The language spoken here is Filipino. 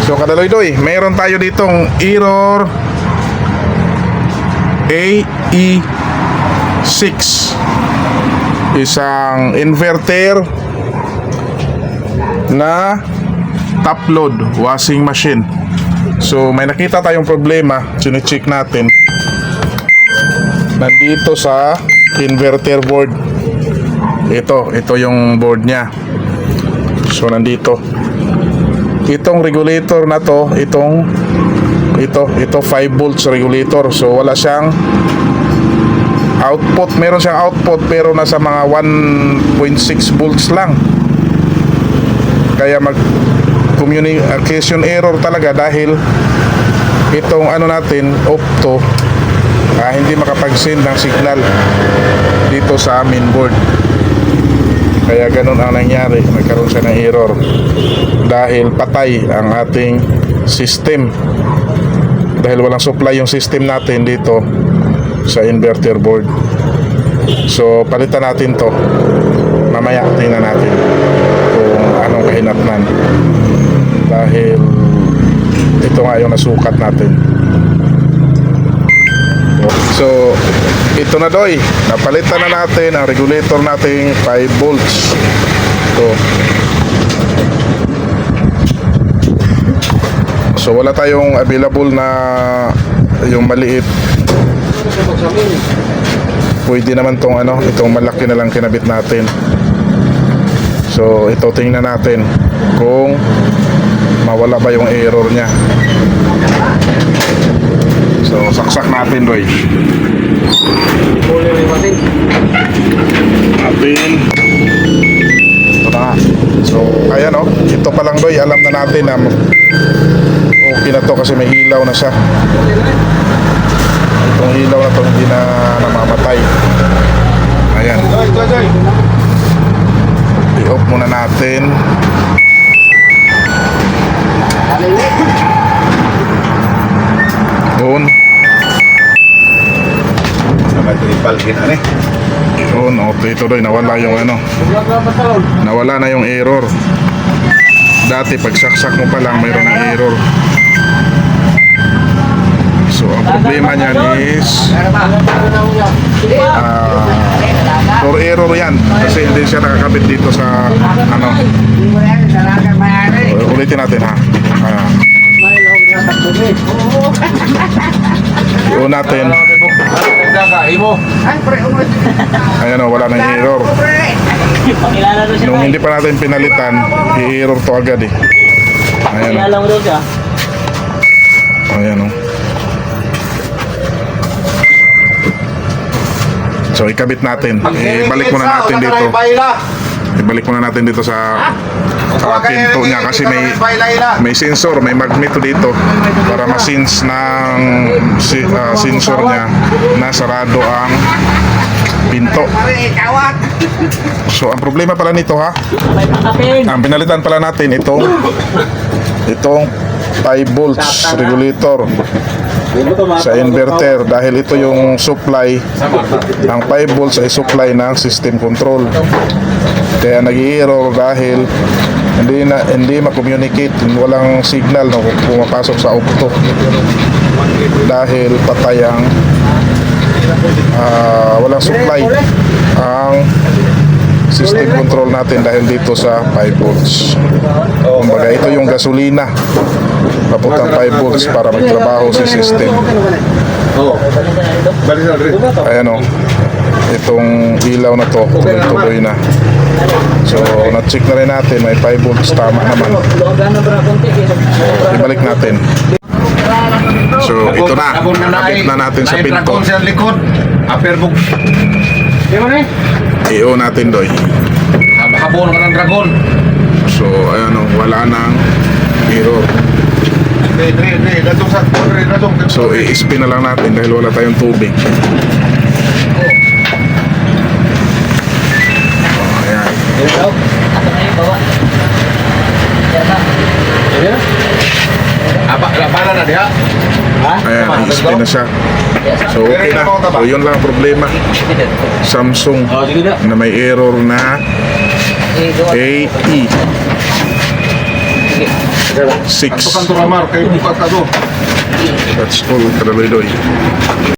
So kadaloy-doy, mayroon tayo ditong error AE6, isang inverter na top load washing machine. So may nakita tayong problema, chine-check natin nandito sa inverter board. Ito yung board nya. So nandito itong regulator na to, ito 5 volts regulator. So wala siyang output, meron siyang output pero nasa mga 1.6 volts lang. Kaya mag communication error talaga dahil itong ano natin opto hindi makapag-send ng signal dito sa main board. Kaya ganun ang nangyari, nagkaroon siya ng error dahil patay ang ating system, dahil walang supply yung system natin dito sa inverter board. So palitan natin to mamaya, tingnan natin kung anong kahinatnan, dahil ito nga yung nasukat natin. So ito na doy, napalitan na natin ang regulator nating 5 volts. So wala tayong available na yung maliit. Pwede naman tong itong malaki na lang kinabit natin. So ito, tingnan natin kung mawala ba yung error nya. So saksak natin doy. Ito na nga. So ayan ito pa lang doy, alam na natin na okay na to kasi may ilaw na siya. Itong ilaw na to hindi na namamatay. Ayan, i-off muna natin. On. On, okay, ito doy, nawala yung nawala na yung error. Dati pag saksak mo pa lang mayroon ng error. So ang problema niyan is for error yan kasi hindi siya nakakabit dito sa ulitin natin ha. Iyon natin. Ayan wala nang error. Nung hindi pa natin pinalitan, i-error to agad eh. Ayan so ikabit natin. Ibalik muna natin dito. Ibalik muna natin dito sa pinto niya kasi may sensor, may magneto dito para ma-sense ng sensor niya na sarado ang pinto. So ang problema pala nito ang pinalitan pala natin itong 5 volts regulator sa inverter, dahil ito yung supply, ang 5 volts ay supply ng system control. Kaya nag-i-error dahil hindi ma-communicate, walang signal na pumapasok sa opto dahil patay ang walang supply ang system control natin dahil dito sa 5 volts. Kumbaga ito yung gasolina papuntang 5 volts para magtrabaho si system. Ayan itong ilaw na to tuloy-tuloy na. So na-check na rin natin, may 5 volts, tama naman. Ibalik natin. So ito na, nakabit na natin sa pinto. I-on natin doy. Habon ka ng dragon. So ayan wala nang error. So i-spin na lang natin dahil wala tayong tubig. Ayan. Para na diha. Ayan, i-spin na siya. So okay na. So yun lang ang problema. Samsung na may error na AE. 6. Tukan to ramar kay buka ka to. That's all, Kadaloy-doy.